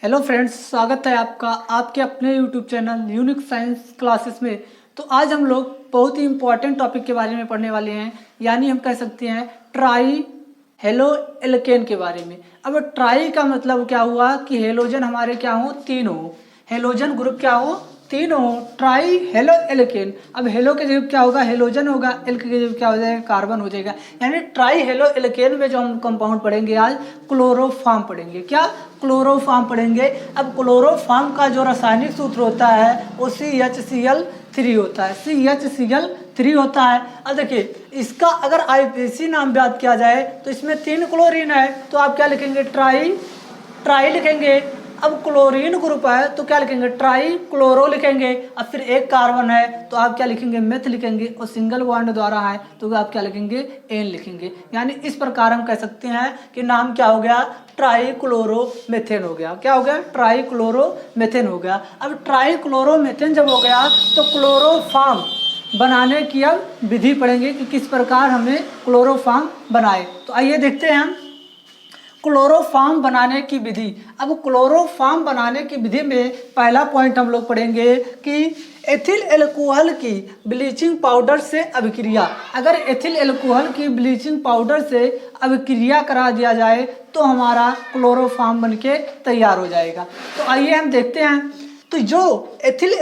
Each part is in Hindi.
हेलो फ्रेंड्स, स्वागत है आपका आपके अपने YouTube channel unique science classes में। तो आज हम लोग बहुत ही इम्पोर्टेंट टॉपिक के बारे में पढ़ने वाले हैं, यानी हम कह सकते हैं ट्राई हेलो एल्केन के बारे में। अब ट्राई का मतलब क्या हुआ कि हेलोजन हमारे क्या हो, तीन हो, हेलोजन ग्रुप क्या हो, तीन हो, ट्राई हेलो एल्केन। अब हेलो के जगह क्या होगा, हेलोजन होगा, एल के जगह क्या हो जाएगा, कार्बन हो जाएगा। यानी ट्राई हेलो एल्केन में जो हम कंपाउंड पढ़ेंगे आज क्लोरोफॉर्म पढ़ेंगे। क्या, क्लोरोफॉर्म पढ़ेंगे। अब क्लोरोफॉर्म का जो रासायनिक सूत्र होता है वो CHCl3 होता है, CHCl3 होता है। अब देखिए इसका अगर IPC नाम याद किया जाए तो इसमें 3 क्लोरीन है, तो आप क्या लिखेंगे, ट्राई लिखेंगे। अब क्लोरीन ग्रुप है तो क्या लिखेंगे, ट्राई क्लोरो लिखेंगे। अब फिर एक कार्बन है तो आप क्या लिखेंगे, मेथ लिखेंगे। और सिंगल बॉन्ड द्वारा है तो आप क्या लिखेंगे, एन लिखेंगे। यानी इस प्रकार हम कह सकते हैं कि नाम क्या हो गया, ट्राई क्लोरो मेथेन हो गया। क्या हो गया, ट्राई क्लोरो मेथेन हो गया। अब ट्राई क्लोरो मेथेन जब हो गया तो क्लोरोफॉर्म बनाने की अब विधि पढ़ेंगे कि किस प्रकार हमें क्लोरोफॉर्म बनाए। तो आइए देखते हैं हम क्लोरोफॉर्म बनाने की विधि। अब क्लोरोफॉर्म बनाने की विधि में पहला पॉइंट हम लोग पढ़ेंगे कि एथिल एल्कोहल की ब्लीचिंग पाउडर से अभिक्रिया। अगर एथिल एल्कोहल की ब्लीचिंग पाउडर से अभिक्रिया करा दिया जाए तो हमारा क्लोरोफॉर्म बनके तैयार हो जाएगा। तो आइए हम देखते हैं। तो जो एथिल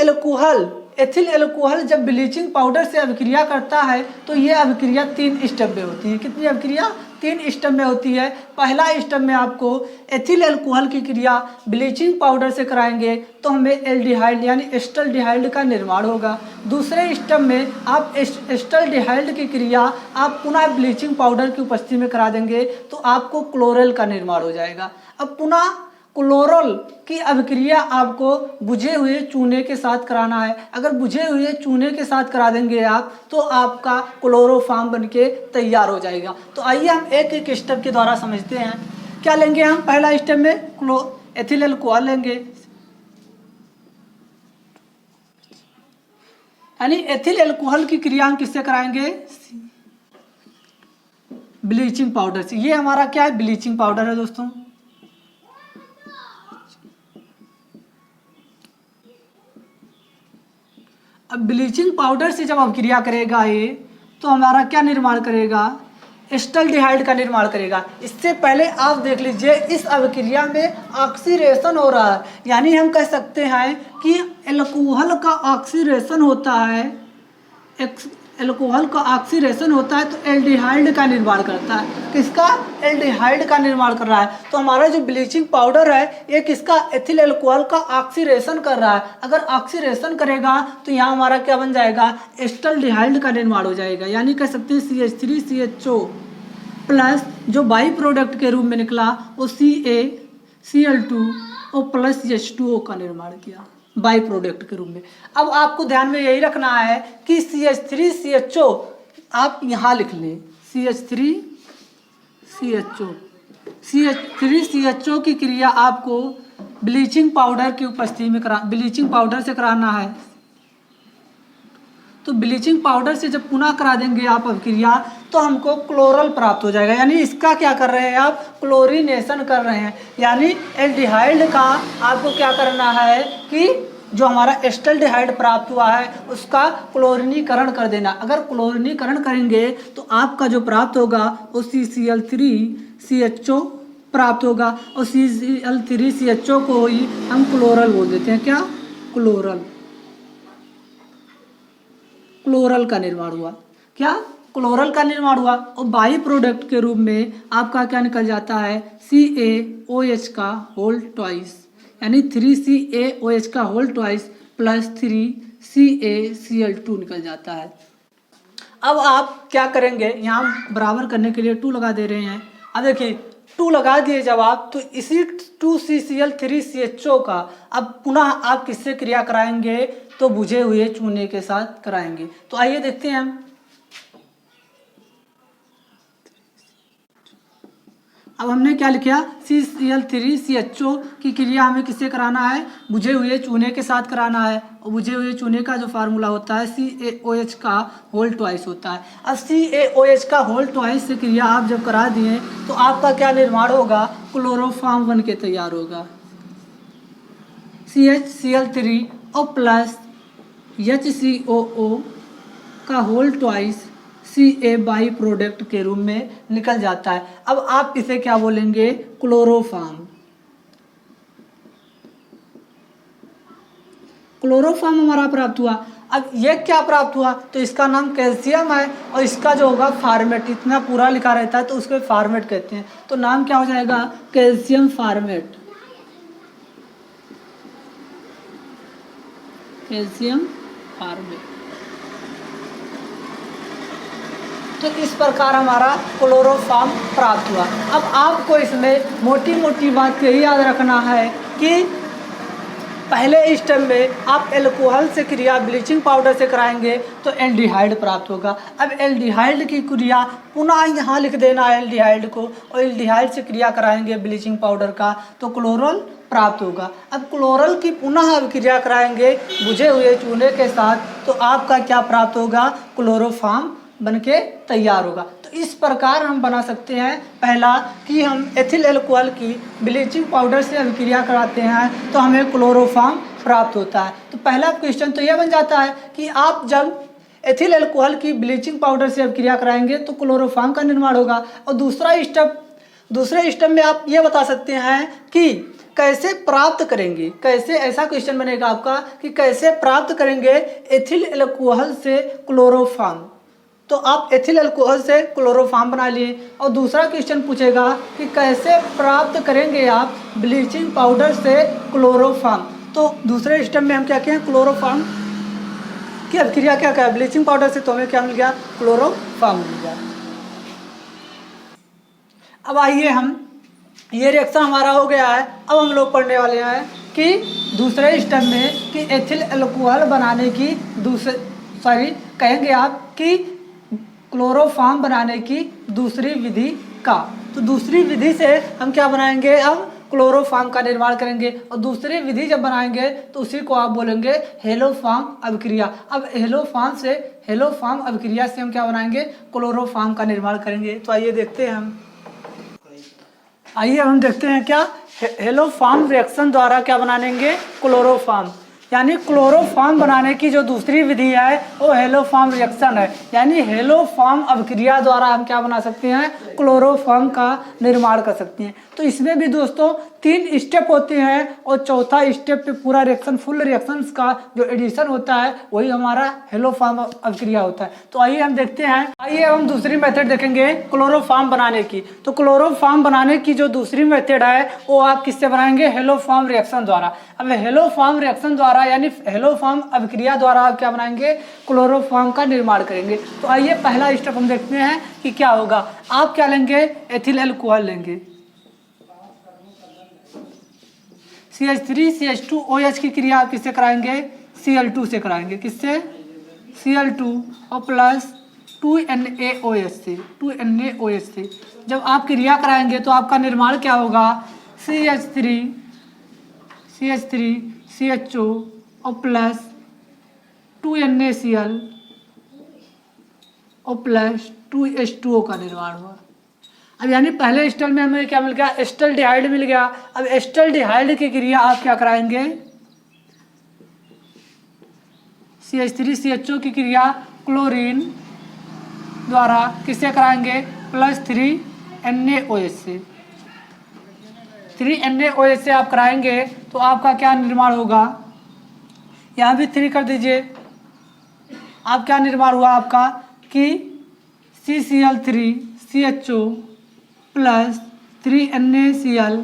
एल्कोहल जब ब्लीचिंग पाउडर से अभिक्रिया करता है तो ये अभिक्रिया 3 स्टेप में होती है। कितनी अभिक्रिया, 3 स्टेप में होती है। पहला स्टेप में आपको एथिल एल्कोहल की क्रिया ब्लीचिंग पाउडर से कराएंगे तो हमें एल्डिहाइड यानी एस्टल्डिहाइड का निर्माण होगा। दूसरे स्टेप में आप एस्टल्डिहाइड की क्रिया आप पुनः ब्लीचिंग पाउडर की उपस्थिति में करा देंगे तो आपको क्लोरेल का निर्माण हो जाएगा। अब पुनः क्लोरल की अभिक्रिया आपको बुझे हुए चूने के साथ कराना है। अगर बुझे हुए चूने के साथ करा देंगे आप तो आपका क्लोरोफॉर्म बनके तैयार हो जाएगा। तो आइए हम एक एक स्टेप के द्वारा समझते हैं। क्या लेंगे हम, पहला स्टेप में एथिल एल्कोहल लेंगे, यानी एथिल एल्कोहल की क्रिया हम किससे कराएंगे, ब्लीचिंग पाउडर से। ये हमारा क्या है, ब्लीचिंग पाउडर है दोस्तों। अब ब्लीचिंग पाउडर से जब अभिक्रिया करेगा ये तो हमारा क्या निर्माण करेगा, एस्टल्डिहाइड का निर्माण करेगा। इससे पहले आप देख लीजिए इस अभिक्रिया में ऑक्सीडेशन हो रहा है, यानी हम कह सकते हैं कि एल्कोहल का ऑक्सीडेशन होता है, एल्कोहल का ऑक्सीडेशन होता है तो एल्डिहाइड का निर्माण करता है। किसका, एल्डिहाइड का निर्माण कर रहा है। तो हमारा जो ब्लीचिंग पाउडर है ये किसका, एथिल एल्कोहल का ऑक्सीडेशन कर रहा है। अगर ऑक्सीडेशन करेगा तो यहाँ हमारा क्या बन जाएगा, एस्टल्डिहाइड का निर्माण हो जाएगा। यानी कह सकते हैं CH3CHO प्लस जो बाई प्रोडक्ट के रूप में निकला वो CaCl2 और प्लस H2O का निर्माण किया बाई प्रोडक्ट के रूप में। अब आपको ध्यान में यही रखना है कि CH3CHO आप यहाँ लिख लें, CH3CHO की क्रिया आपको ब्लीचिंग पाउडर की उपस्थिति में ब्लीचिंग पाउडर से कराना है। तो ब्लीचिंग पाउडर से जब पुनः करा देंगे आप अभिक्रिया तो हमको क्लोरल प्राप्त हो जाएगा। यानी इसका क्या कर रहे हैं आप, क्लोरीनेशन कर रहे हैं। यानी एल्डिहाइड का आपको क्या करना है कि जो हमारा एस्टल्डिहाइड प्राप्त हुआ है उसका क्लोरीनीकरण कर देना। अगर क्लोरीनीकरण करेंगे तो आपका जो प्राप्त होगा वो CCl3CHO प्राप्त होगा और CCl3CHO को ही हम क्लोरल बोल देते हैं। क्या, क्लोरल का निर्माण हुआ। क्या, क्लोरल का निर्माण हुआ। और बाई प्रोडक्ट के रूप में आपका क्या निकल जाता है, CaOH का होल ट्वाइस, यानी 3CaOH का होल ट्वाइस प्लस 3CaCl2 निकल जाता है। अब आप क्या करेंगे, यहाँ बराबर करने के लिए 2 लगा दे रहे हैं। अब देखिए 2 लगा दिए जब आप तो इसी 2CCl3CHO का अब पुनः आप किससे क्रिया कराएंगे, तो बुझे हुए चूने के साथ कराएंगे। तो आइए देखते हैं हम। अब हमने क्या लिखा, CCl3CHO की क्रिया हमें किससे कराना है, बुझे हुए चूने के साथ कराना है। और बुझे हुए चूने का जो फार्मूला होता है CaOH का होल ट्वाइस होता है। अब CaOH का होल ट्वाइस से क्रिया आप जब करा दिए तो आपका क्या निर्माण होगा, क्लोरोफॉर्म बन के तैयार होगा। CHCl3 और प्लस HCOO का whole twice Ca by product के रूप में निकल जाता है। अब आप इसे क्या बोलेंगे? क्लोरोफॉर्म। क्लोरोफॉर्म हमारा प्राप्त हुआ। अब ये क्या प्राप्त हुआ? तो इसका नाम कैल्शियम है और इसका जो होगा फॉर्मेट, इतना पूरा लिखा रहता है तो उसको फॉर्मेट कहते हैं। तो नाम क्या हो जाएगा? Calcium formate. Calcium formate. तो इस प्रकार हमारा क्लोरोफॉर्म प्राप्त हुआ। अब आपको इसमें मोटी मोटी बात यही याद रखना है कि पहले स्टेप में आप एल्कोहल से क्रिया ब्लीचिंग पाउडर से कराएंगे तो एल्डिहाइड प्राप्त होगा। अब एल्डिहाइड की क्रिया पुनः यहाँ लिख देना है एल्डिहाइड को, और एल्डिहाइड से क्रिया कराएंगे ब्लीचिंग पाउडर का तो क्लोरल प्राप्त होगा। अब क्लोरल की पुनः अभिक्रिया कराएंगे बुझे हुए चूने के साथ तो आपका क्या प्राप्त होगा? क्लोरोफॉर्म बनके तैयार होगा। तो इस प्रकार हम बना सकते हैं। पहला कि हम एथिल एल्कोहल की ब्लीचिंग पाउडर से अभिक्रिया कराते हैं तो हमें क्लोरोफॉर्म प्राप्त होता है। तो पहला क्वेश्चन तो यह बन जाता है कि आप जब एथिल एल्कोहल की ब्लीचिंग पाउडर से अभिक्रिया कराएंगे तो क्लोरोफॉर्म का निर्माण होगा। और दूसरे स्टेप में आप ये बता सकते हैं कि कैसे प्राप्त करेंगे, कैसे, ऐसा क्वेश्चन बनेगा आपका कि कैसे प्राप्त करेंगे एथिल एल्कोहल से क्लोरोफॉर्म। तो आप एथिल अल्कोहल से क्लोरोफॉर्म बना लिए। और दूसरा क्वेश्चन पूछेगा कि कैसे प्राप्त करेंगे आप ब्लीचिंग पाउडर से क्लोरोफॉर्म। तो दूसरे स्टेप में हम क्या कहें? क्लोरोफॉर्म की अभिक्रिया क्या है? ब्लीचिंग पाउडर से तो हमें क्या मिल गया? क्लोरोफॉर्म मिल गया। अब आइए हम, ये रिएक्शन हमारा हो गया है। अब हम लोग पढ़ने वाले हैं कि दूसरे स्टेप में कि एथिल अल्कोहल बनाने की कहेंगे आप कि क्लोरोफॉर्म बनाने की दूसरी विधि का। तो दूसरी विधि से हम क्या बनाएंगे? अब क्लोरोफॉर्म का निर्माण करेंगे। और दूसरी विधि जब बनाएंगे तो उसी को आप बोलेंगे हेलोफॉर्म अभिक्रिया। अब हेलोफॉर्म अभिक्रिया से हम क्या बनाएंगे? क्लोरोफॉर्म का निर्माण करेंगे। तो आइए देखते हैं हम देखते हैं क्या हेलोफॉर्म रिएक्शन द्वारा क्या बनाएंगे? क्लोरोफॉर्म। यानी क्लोरोफॉर्म बनाने की जो दूसरी विधि है वो हेलोफॉर्म रिएक्शन है। यानी हेलोफॉर्म अभिक्रिया द्वारा हम क्या बना सकते हैं? क्लोरोफॉर्म का निर्माण कर सकते हैं। तो इसमें भी दोस्तों 3 स्टेप होते हैं और चौथा स्टेप पे पूरा रिएक्शन, फुल रिएक्शन का जो एडिशन होता है वही हमारा हेलोफॉर्म अभिक्रिया होता है। तो आइए हम देखते हैं। आइए हम दूसरी मेथड देखेंगे क्लोरोफॉर्म बनाने की। तो क्लोरोफॉर्म बनाने की जो दूसरी मेथड है वो आप किससे बनाएंगे? हेलोफॉर्म रिएक्शन द्वारा। अब हेलोफॉर्म रिएक्शन द्वारा यानी हेलोफॉर्म अभिक्रिया द्वारा आप क्या बनाएंगे? क्लोरोफॉर्म का निर्माण करेंगे। तो आइए पहला स्टेप हम देखते हैं कि क्या होगा। आप क्या लेंगे? एथिल अल्कोहल लेंगे। CH3CH2OH की क्रिया आप किससे कराएंगे? Cl2 से कराएंगे। किससे? Cl2 और प्लस 2NaOH से, 2NaOH से जब आप क्रिया कराएंगे तो आपका निर्माण क्या होगा? CH3CHO और प्लस 2NaCl और प्लस 2H2O का निर्माण हुआ। अब यानी पहले स्टेप में हमें क्या मिल गया? एस्टल्डिहाइड मिल गया। अब एस्टल्डिहाइड की क्रिया आप क्या कराएंगे? CH3CHO की क्रिया क्लोरीन द्वारा किससे कराएंगे? प्लस 3NaOH से। 3NaOH से आप कराएंगे तो आपका क्या निर्माण होगा? यहाँ भी 3 कर दीजिए। आप क्या निर्माण हुआ आपका कि CCl3CHO plus 3NaCl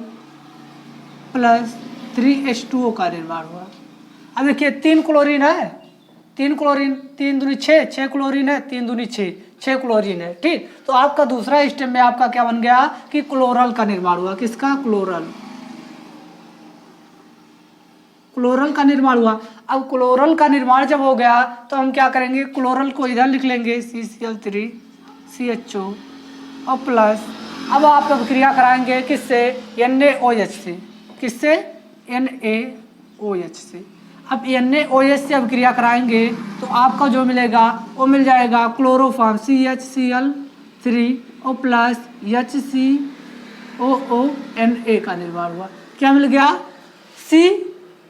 plus 3H2O का निर्माण हुआ। अब देखिए 3 क्लोरीन है, 3 क्लोरीन, 3 दूनी 6, 6 क्लोरीन है, 3 दूनी 6, 6 क्लोरीन है। ठीक, तो आपका दूसरा स्टेप में आपका क्या बन गया कि क्लोरल का निर्माण हुआ। किसका? क्लोरल का निर्माण हुआ। अब क्लोरल का निर्माण जब हो गया तो हम क्या करेंगे? क्लोरल को इधर लिख लेंगे CCl3CHO और प्लस, अब आप अभिक्रिया कराएंगे किससे? NaOH से। किससे? NaOH से। अब NaOH से अभिक्रिया कराएंगे तो आपका जो मिलेगा वो मिल जाएगा क्लोरोफॉर्म CHCl3 और प्लस HCOONA का निर्माण हुआ। क्या मिल गया?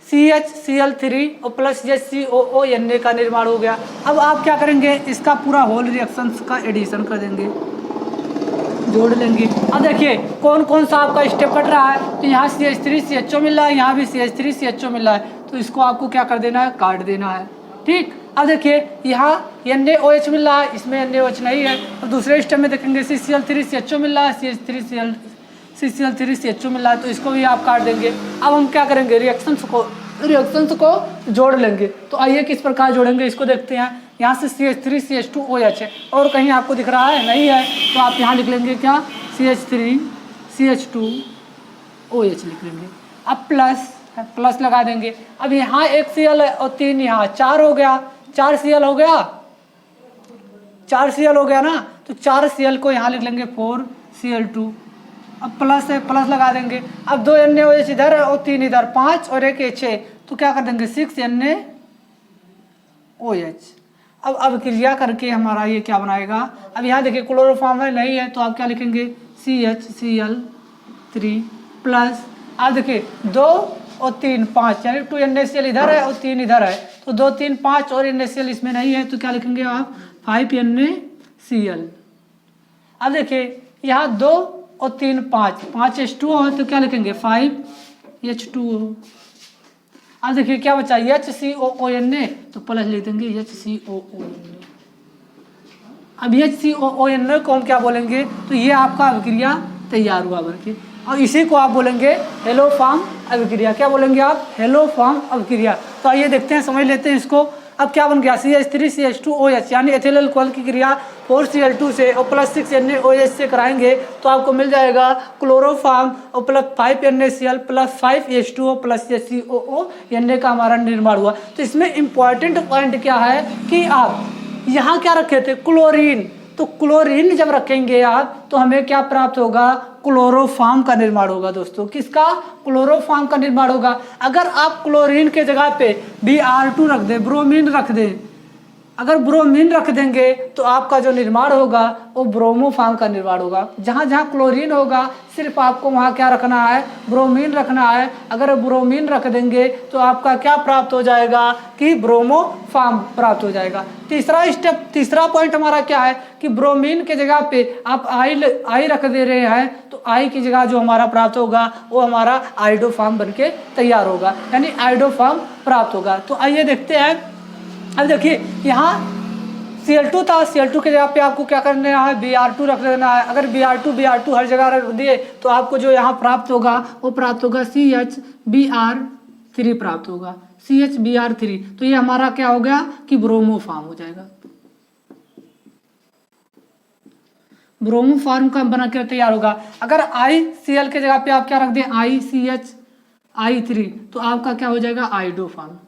CHCl3 और प्लस HCOO का निर्माण हो गया। अब आप क्या करेंगे, इसका पूरा होल रिएक्शंस का एडिशन कर देंगे, जोड़ लेंगे। अब देखिए कौन कौन सा आपका स्टेप कट रहा है, तो यहाँ CH3CHO मिल रहा है, यहाँ भी CH3CHO मिल रहा है, तो इसको आपको क्या कर देना है, काट देना है। ठीक, अब देखिए यहाँ NaOH मिल रहा है, इसमें NaOH नहीं है। अब दूसरे स्टेप में देखेंगे CCl3CHO मिल रहा है, CCl3CHO मिल रहा है, तो इसको भी आप काट देंगे। अब हम क्या करेंगे, रिएक्शंस को जोड़ लेंगे। तो आइए किस प्रकार जोड़ेंगे इसको देखते हैं। यहाँ से CH3CH2OH है और कहीं आपको दिख रहा है, नहीं है, तो आप यहाँ लिख लेंगे क्या, CH3CH2OH लिख लेंगे। अब प्लस लगा देंगे। अब यहाँ एक Cl है और 3 यहाँ, 4 हो गया, 4 Cl हो गया, 4 Cl हो गया ना, तो 4 Cl को यहाँ लिख लेंगे 4Cl2। अब प्लस है, प्लस लगा देंगे। अब 2 NaOH इधर है और 3 इधर, 5 और 1 6, तो क्या कर देंगे 6 NaOH। अब क्रिया करके हमारा ये क्या बनाएगा। अब यहाँ देखिए क्लोरोफॉर्म है, नहीं है, तो आप क्या लिखेंगे CHCl3 प्लस, अब देखिए 2 और 3 5, यानी 2 NaCl इधर है और 3 इधर है, तो 2 3 5 और NaCl इसमें नहीं है, तो क्या लिखेंगे आप 5 NaCl। अब देखिए यहाँ 2 और 3 5 H2O है, तो क्या लिखेंगे 5H2O। अब देखिए क्या बचा HCOONA, तो प्लस लिख देंगे HCOONA। अब HCOONA को हम क्या बोलेंगे, तो ये आपका अभिक्रिया तैयार हुआ बनके, और इसी को आप बोलेंगे हेलोफॉर्म अभिक्रिया। क्या बोलेंगे आप, हेलोफॉर्म अभिक्रिया। तो आइए देखते हैं, समझ लेते हैं इसको। अब क्या बन गया CH3CH2OH, यानी एथिल अल्कोहल की क्रिया 4Cl2 से और प्लस 6 NaOH से कराएंगे, तो आपको मिल जाएगा क्लोरोफॉर्म और plus 5 NaCl plus 5H2O plus HCOO का हमारा निर्माण हुआ। तो इसमें इंपॉर्टेंट पॉइंट क्या है कि आप यहाँ क्या रखे थे, क्लोरीन, तो क्लोरीन जब रखेंगे आप तो हमें क्या प्राप्त होगा, क्लोरोफॉर्म का निर्माण होगा। दोस्तों किसका, क्लोरोफॉर्म का निर्माण होगा। अगर आप क्लोरीन के जगह पे Br2 रख दें, ब्रोमीन रख दें, अगर ब्रोमीन रख देंगे तो आपका जो निर्माण होगा वो ब्रोमोफॉर्म का निर्माण होगा। जहाँ जहाँ क्लोरीन होगा सिर्फ आपको वहाँ क्या रखना है, ब्रोमीन रखना है। अगर ब्रोमीन रख देंगे तो आपका क्या प्राप्त हो जाएगा कि ब्रोमोफॉर्म प्राप्त हो जाएगा। तीसरा स्टेप, तीसरा पॉइंट हमारा क्या है कि ब्रोमीन के जगह पे आप आई रख दे रहे हैं, तो आई की जगह जो हमारा प्राप्त होगा वो हमारा आइडोफॉर्म बनके तैयार होगा, यानी आइडोफॉर्म प्राप्त होगा। तो आइए देखते हैं। अब देखिए यहाँ Cl2 था, Cl2 के जगह पे आपको क्या करना है, Br2 रख देना है। अगर Br2 हर जगह रख दिए तो आपको जो यहाँ प्राप्त होगा वो प्राप्त होगा CHBr3 प्राप्त होगा, CHBr3। तो ये हमारा क्या हो गया कि ब्रोमोफॉर्म हो जाएगा, ब्रोमोफॉर्म का बना कर तैयार होगा। अगर ICl के जगह पे आप क्या रख दें, ICHI3, तो आपका क्या हो जाएगा, आइडोफॉर्म,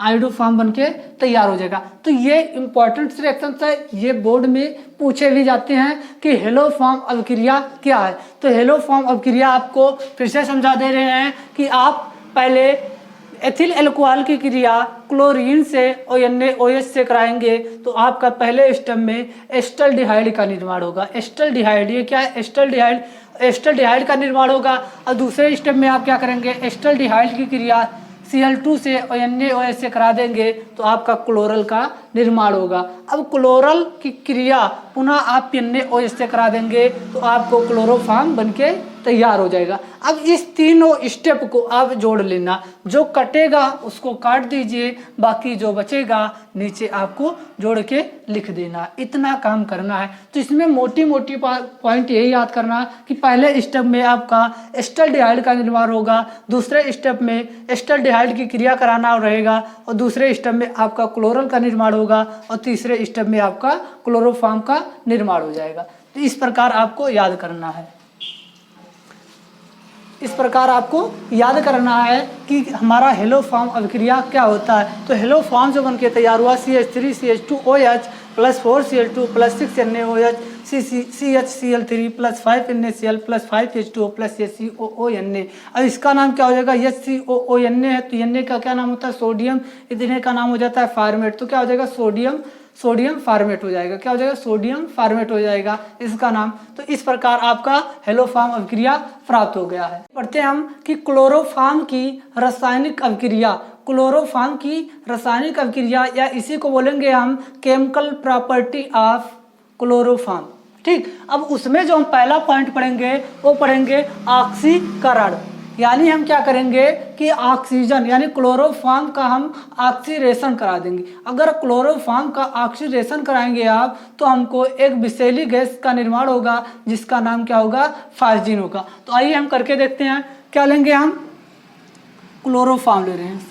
आइडोफॉर्म बनके तैयार हो जाएगा। तो ये इंपॉर्टेंट रिएक्शंस है, ये बोर्ड में पूछे भी जाते हैं कि हेलोफॉर्म अभिक्रिया क्या है। तो हेलोफॉर्म अभिक्रिया आपको फिर से समझा दे रहे हैं कि आप पहले एथिल अल्कोहल की क्रिया क्लोरीन से और NaOH से कराएंगे, तो आपका पहले स्टेप में एस्टल्डिहाइड का निर्माण होगा। एस्टल्डिहाइड, ये क्या है, एस्टल्डिहाइड का निर्माण होगा। और दूसरे स्टेप में आप क्या करेंगे, एस्टल्डिहाइड की क्रिया Cl2 से और NaOH से करा देंगे, तो आपका क्लोरल का निर्माण होगा। अब क्लोरल की क्रिया पुनः आप NaOH से करा देंगे, तो आपको क्लोरोफॉर्म बनके तैयार हो जाएगा। अब इस तीनों स्टेप को आप जोड़ लेना, जो कटेगा उसको काट दीजिए, बाकी जो बचेगा नीचे आपको जोड़ के लिख देना, इतना काम करना है। तो इसमें मोटी मोटी पॉइंट यही याद करना कि पहले स्टेप में आपका एस्टल्डिहाइड का निर्माण होगा, दूसरे स्टेप में एस्टल्डिहाइड की क्रिया कराना रहेगा, और दूसरे स्टेप में आपका क्लोरल का निर्माण होगा, और तीसरे स्टेप में आपका क्लोरोफॉर्म का निर्माण हो जाएगा। तो इस प्रकार आपको याद करना है, इस प्रकार आपको याद करना है कि हमारा हेलोफॉर्म अभिक्रिया क्या होता है। तो हेलोफॉर्म जो बनके तैयार हुआ CH3CH2OH plus 4Cl2 plus 6 NaOH CHCl3 plus 5 NaCl plus 5H2O plus HCOONA। अब इसका नाम क्या हो जाएगा, HCOONA है, तो Na का क्या नाम होता है, सोडियम, इतने का नाम हो जाता है फॉर्मेट, तो क्या हो जाएगा सोडियम सोडियम फॉर्मेट हो जाएगा। क्या हो जाएगा? सोडियम फॉर्मेट हो जाएगा इसका नाम। तो इस प्रकार आपका हेलोफॉर्म अभिक्रिया प्राप्त हो गया है। पढ़ते हैं हम कि क्लोरोफॉर्म की रासायनिक अभिक्रिया। क्लोरोफॉर्म की रासायनिक अभिक्रिया या इसी को बोलेंगे हम केमिकल प्रॉपर्टी ऑफ क्लोरोफॉर्म। ठीक, अब उसमें जो हम पहला पॉइंट पढ़ेंगे वो पढ़ेंगे ऑक्सीकरण। यानी हम क्या करेंगे कि ऑक्सीजन यानी क्लोरोफॉर्म का हम ऑक्सीडेशन करा देंगे। अगर क्लोरोफॉर्म का ऑक्सीडेशन कराएंगे आप तो हमको एक विषैली गैस का निर्माण होगा जिसका नाम क्या होगा? फास्जीन होगा। तो आइए हम करके देखते हैं। क्या लेंगे हम? क्लोरोफॉर्म ले रहे हैं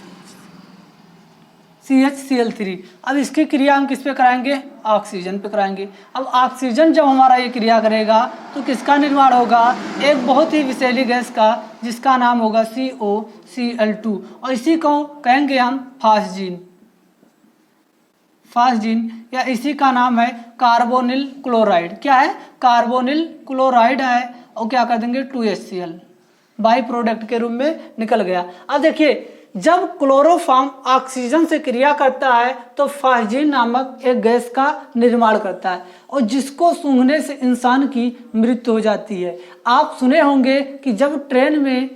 CHCl3। अब इसकी क्रिया हम किस पे कराएंगे? ऑक्सीजन पे कराएंगे। अब ऑक्सीजन जब हमारा ये क्रिया करेगा तो किसका निर्माण होगा? एक बहुत ही विषैली गैस का जिसका नाम होगा COCl2 और इसी को कहेंगे हम फास्जीन। फास्जीन या इसी का नाम है कार्बोनिल क्लोराइड। क्या है? कार्बोनिल क्लोराइड है और क्या कर देंगे? 2HCl बाई प्रोडक्ट के रूप में निकल गया। अब देखिए जब क्लोरोफॉर्म ऑक्सीजन से क्रिया करता है तो फास्जीन नामक एक गैस का निर्माण करता है और जिसको सूंघने से इंसान की मृत्यु हो जाती है। आप सुने होंगे कि जब ट्रेन में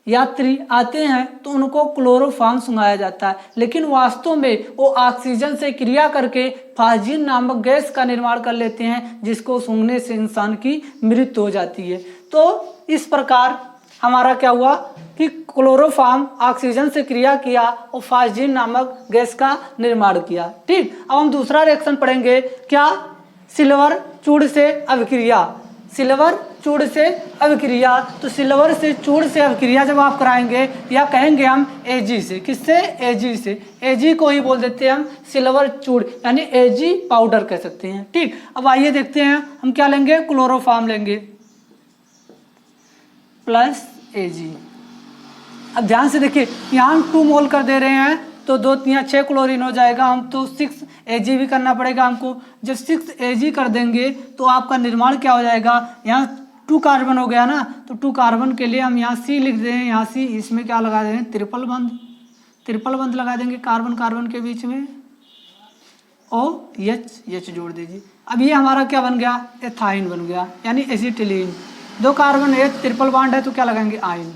यात्री आते हैं तो उनको क्लोरोफॉर्म सुंघाया जाता है, लेकिन वास्तव में वो ऑक्सीजन से क्रिया करके फास्जीन नामक गैस का निर्माण कर लेते हैं जिसको सूंघने से इंसान की मृत्यु हो जाती है। तो इस प्रकार हमारा क्या हुआ कि क्लोरोफॉर्म ऑक्सीजन से क्रिया किया और फास्जीन नामक गैस का निर्माण किया। ठीक, अब हम दूसरा रिएक्शन पढ़ेंगे। क्या? सिल्वर चूड़ से अभिक्रिया। सिल्वर चूड़ से अभिक्रिया। तो सिल्वर से चूड़ से अभिक्रिया जब आप कराएंगे या कहेंगे हम Ag से। किससे? Ag से। Ag को ही बोल देते हैं हम सिल्वर चूड़ यानी Ag पाउडर कह सकते हैं। ठीक, अब आइए देखते हैं हम क्या लेंगे? क्लोरोफॉर्म लेंगे प्लस Ag। अब ध्यान से देखिए यहाँ हम 2 मोल कर दे रहे हैं तो 2 3 6 क्लोरीन हो जाएगा। हम तो 6 Ag भी करना पड़ेगा हमको। जब 6 Ag कर देंगे तो आपका निर्माण क्या हो जाएगा? यहाँ 2 कार्बन हो गया ना, तो 2 कार्बन के लिए हम यहाँ C लिख दें। यहाँ C, इसमें क्या लगा देंगे? ट्रिपल बंध लगा देंगे कार्बन कार्बन के बीच में। OH जोड़ दीजिए। अब ये हमारा क्या बन गया? एथाइन बन गया यानी एसिटिलीन। 2 कार्बन एक ट्रिपल बॉन्ड है तो क्या लगाएंगे? Ion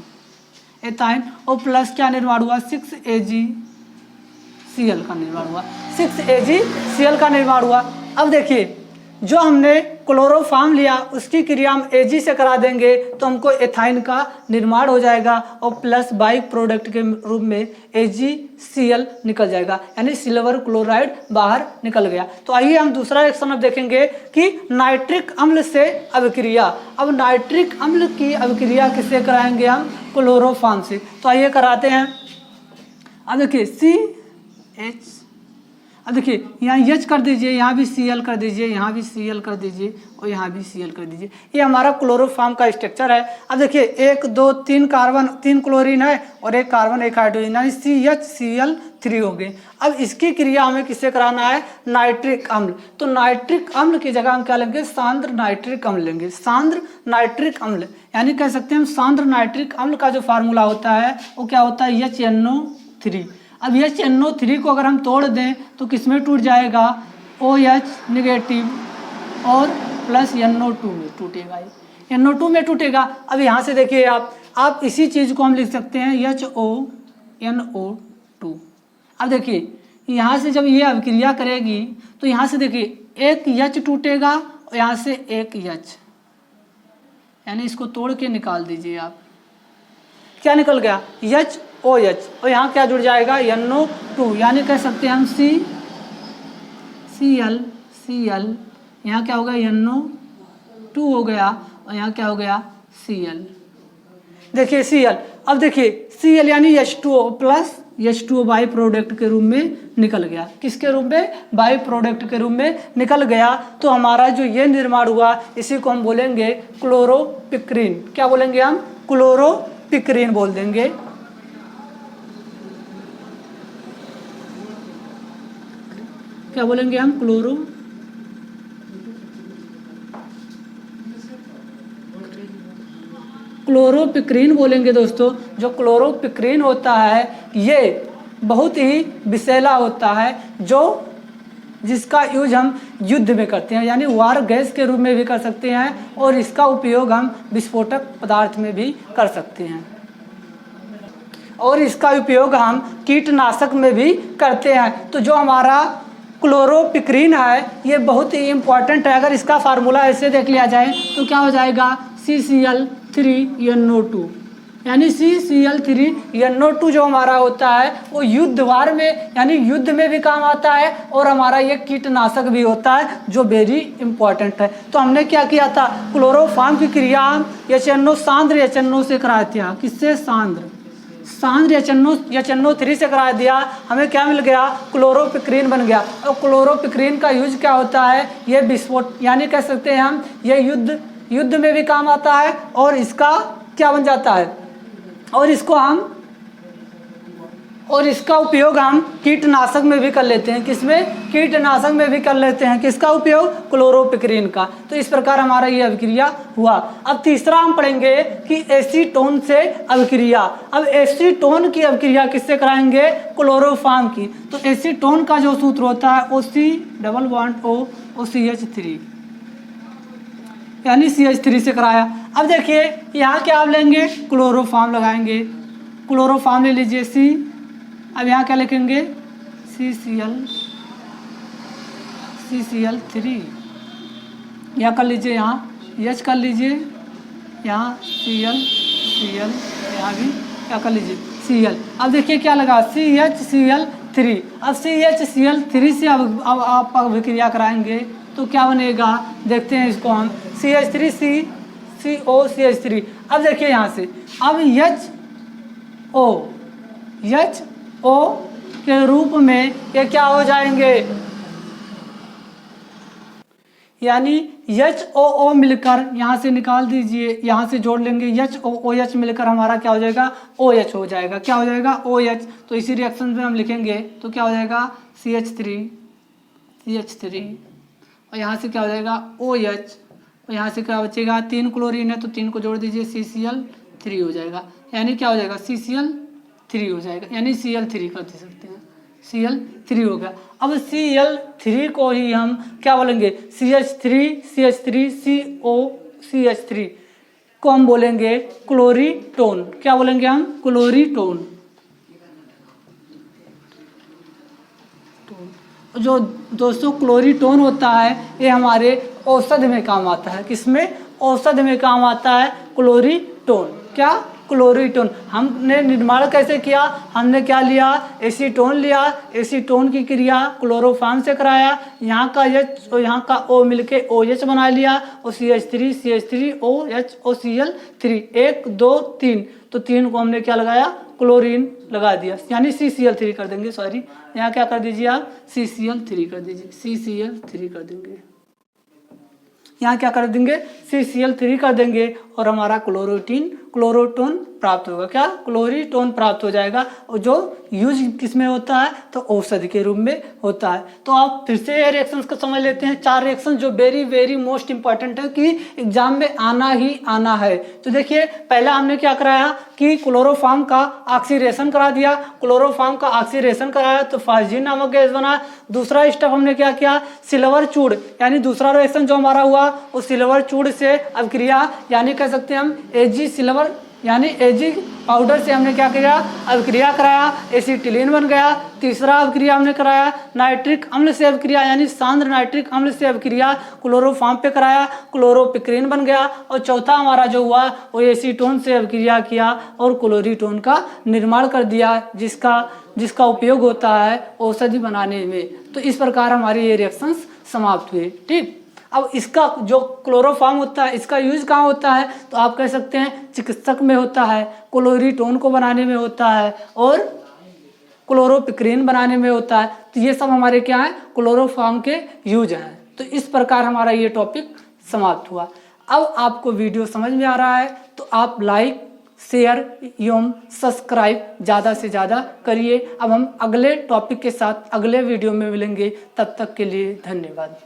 ethyne. और प्लस क्या निर्माण हुआ? 6AgCl का निर्माण हुआ। 6AgCl का निर्माण हुआ। अब देखिए जो हमने क्लोरोफॉर्म लिया उसकी क्रिया हम Ag से करा देंगे तो हमको एथाइन का निर्माण हो जाएगा और प्लस बाई प्रोडक्ट के रूप में AgCl निकल जाएगा यानी सिल्वर क्लोराइड बाहर निकल गया। तो आइए हम दूसरा रिएक्शन अब देखेंगे कि नाइट्रिक अम्ल से अभिक्रिया। अब नाइट्रिक अम्ल की अभिक्रिया किससे कराएंगे? हम क्लोरोफॉर्म से। तो आइए कराते हैं। अब देखिए CH, अब देखिए यहाँ H कर दीजिए, यहाँ भी Cl कर दीजिए, यहाँ भी Cl कर दीजिए और यहाँ भी Cl कर दीजिए। ये हमारा क्लोरोफॉर्म का स्ट्रक्चर है। अब देखिए 1 2 3 कार्बन 3 क्लोरीन है और 1 कार्बन 1 हाइड्रोजन यानी CHCl3 हो गए। अब इसकी क्रिया हमें किससे कराना है? नाइट्रिक अम्ल। तो नाइट्रिक अम्ल की जगह हम क्या लेंगे? सांद्र नाइट्रिक अम्ल लेंगे। सांद्र नाइट्रिक अम्ल यानी कह सकते हैं हम सांद्र नाइट्रिक अम्ल का जो फार्मूला होता है वो क्या होता है? HNO3। अब HNO3 को अगर हम तोड़ दें तो किसमें टूट जाएगा? OH नेगेटिव और प्लस NO2 में टूटेगा। NO2 में टूटेगा। अब यहाँ से देखिए आप इसी चीज़ को हम लिख सकते हैं HONO2। अब देखिए यहाँ से जब ये अभिक्रिया करेगी तो यहाँ से देखिए एक H टूटेगा और यहाँ से एक H यानी इसको तोड़ के निकाल दीजिए आप। क्या निकल गया? HOH और यहाँ क्या जुड़ जाएगा? NO2 यानी कह सकते हैं हम Cl यहाँ क्या हो गया? NO2 हो गया और यहाँ क्या हो गया? Cl। देखिए Cl। अब देखिए Cl यानी H2O plus H2O by product के रूप में निकल गया। किसके रूप में? बाई प्रोडक्ट के रूप में निकल गया। तो हमारा जो ये निर्माण हुआ इसी को हम बोलेंगे क्लोरोपिक्रीन। क्या बोलेंगे हम? क्लोरोपिक्रीन बोल देंगे। क्या बोलेंगे हम? क्लोरोपिक्रीन बोलेंगे दोस्तों। जो क्लोरोपिक्रीन होता है ये बहुत ही विषैला होता है जो जिसका यूज हम युद्ध में करते हैं, यानी वार गैस के रूप में भी कर सकते हैं और इसका उपयोग हम विस्फोटक पदार्थ में भी कर सकते हैं और इसका उपयोग हम कीटनाशक में भी करते हैं। तो जो हमारा क्लोरोपिक्रीन है ये बहुत ही इम्पॉर्टेंट है। अगर इसका फार्मूला ऐसे देख लिया जाए तो क्या हो जाएगा, CCl3NO2, यानी CCl3NO2 जो हमारा होता है वो युद्ध वार में यानी युद्ध में भी काम आता है और हमारा ये कीटनाशक भी होता है जो वेरी इंपॉर्टेंट है। तो हमने क्या किया था, क्लोरोफॉर्म की क्रिया HNO सांद्र HNO से कराया था। किससे, सांद्र HNO3 से करा दिया, हमें क्या मिल गया, क्लोरोपिक्रीन बन गया। और क्लोरोपिक्रीन का यूज क्या होता है, ये विस्फोट यानी कह सकते हैं हम ये युद्ध में भी काम आता है और इसका क्या बन जाता है और इसका उपयोग हम कीटनाशक में भी कर लेते हैं। किसमें, कीटनाशक में भी कर लेते हैं। किसका उपयोग, क्लोरोपिक्रीन का। तो इस प्रकार हमारा ये अभिक्रिया हुआ। अब तीसरा हम पढ़ेंगे कि एसीटोन से अभिक्रिया। अब एसीटोन की अभिक्रिया किससे कराएंगे, क्लोरोफॉर्म की। तो एसीटोन का जो सूत्र होता है OC+O यानी CH3 से कराया। अब देखिए यहाँ क्या आप लेंगे, क्लोरोफॉर्म लगाएंगे, क्लोरोफॉर्म ले लीजिए C। अब यहाँ क्या लिखेंगे, CCl3, यहाँ कर लीजिए, यहाँ H कर लीजिए, यहाँ Cl, यहाँ भी क्या कर लीजिए Cl। अब देखिए क्या लगा, CHCl3। अब CHCl3 से अब आप अभिक्रिया कराएंगे तो क्या बनेगा, देखते हैं इसको हम, CH3COCH3। अब देखिए यहाँ से अब HO के रूप में ये क्या हो जाएंगे, यानी HOO मिलकर यहाँ से निकाल दीजिए, यहाँ से जोड़ लेंगे, HOOH मिलकर हमारा क्या हो जाएगा, OH हो जाएगा। क्या हो जाएगा, OH। तो इसी रिएक्शन में हम लिखेंगे तो क्या हो जाएगा, CH3 और यहाँ से क्या हो जाएगा OH और यहाँ से क्या बचेगा, 3 क्लोरीन है तो 3 को जोड़ दीजिए, CCl3 हो जाएगा। यानी क्या हो जाएगा, CCl3 हो जाएगा, यानी Cl3 कर दे सकते हैं, Cl3 हो गया। अब Cl3 को ही हम क्या बोलेंगे, CH3CH3COCH3 को हम बोलेंगे क्लोरीटोन। क्या बोलेंगे हम, क्लोरीटोन। जो दोस्तों क्लोरीटोन होता है ये हमारे औषध में काम आता है। किसमें, औषध में काम आता है क्लोरीटोन। क्या, क्लोरीटोन। हमने निर्माण कैसे किया, हमने क्या लिया, एसीटोन लिया, एसीटोन की क्रिया क्लोरोफॉर्म से कराया, यहाँ का H और यहाँ का O मिलके OH बना लिया और CH3OH और Cl3 1 2 3, तो 3 को हमने क्या लगाया, क्लोरीन लगा दिया, यानी CCl3 कर देंगे। सॉरी, यहाँ क्या कर दीजिए आप, CCl3 कर दीजिए, CCl3 कर देंगे, यहाँ क्या कर देंगे, CCl3 कर देंगे और हमारा क्लोरोटोन प्राप्त होगा। क्या, क्लोरीटोन प्राप्त हो जाएगा और जो यूज किसमें होता है, तो औषधि के रूप में होता है। तो आप फिर से ये रिएक्शंस को समझ लेते हैं, 4 रिएक्शन जो वेरी मोस्ट इंपॉर्टेंट है कि एग्जाम में आना ही आना है। तो देखिए पहला हमने क्या कराया कि क्लोरोफॉर्म का ऑक्सीडेशन करा दिया, क्लोरोफॉर्म का ऑक्सीडेशन कराया तो फास्जीन नामक गैस बना। दूसरा स्टेप हमने क्या किया, सिल्वर चूड़, यानी दूसरा रिएक्शन जो हमारा हुआ वो सिल्वर चूड़ से अभिक्रिया, यानी कह सकते हैं हम Ag सिल्वर यानी Ag पाउडर से हमने क्या किया, अभिक्रिया कराया, एसिटिलीन बन गया। तीसरा अभिक्रिया हमने कराया नाइट्रिक अम्ल से अभिक्रिया, यानी सांद्र नाइट्रिक अम्ल से अभिक्रिया क्लोरोफॉर्म पे कराया, क्लोरोपिक्रीन बन गया। और चौथा हमारा जो हुआ वो एसीटोन से अभिक्रिया किया और क्लोरीटोन का निर्माण कर दिया, जिसका उपयोग होता है औषधि बनाने में। तो इस प्रकार हमारी ये रिएक्शंस समाप्त हुए। ठीक, अब इसका जो क्लोरोफॉर्म होता है इसका यूज कहाँ होता है, तो आप कह सकते हैं चिकित्सक में होता है, क्लोरीटोन को बनाने में होता है और क्लोरोपिक्रीन बनाने में होता है। तो ये सब हमारे क्या है, क्लोरोफॉर्म के यूज हैं। तो इस प्रकार हमारा ये टॉपिक समाप्त हुआ। अब आपको वीडियो समझ में आ रहा है तो आप लाइक शेयर एवं सब्सक्राइब ज़्यादा से ज़्यादा करिए। अब हम अगले टॉपिक के साथ अगले वीडियो में मिलेंगे, तब तक के लिए धन्यवाद।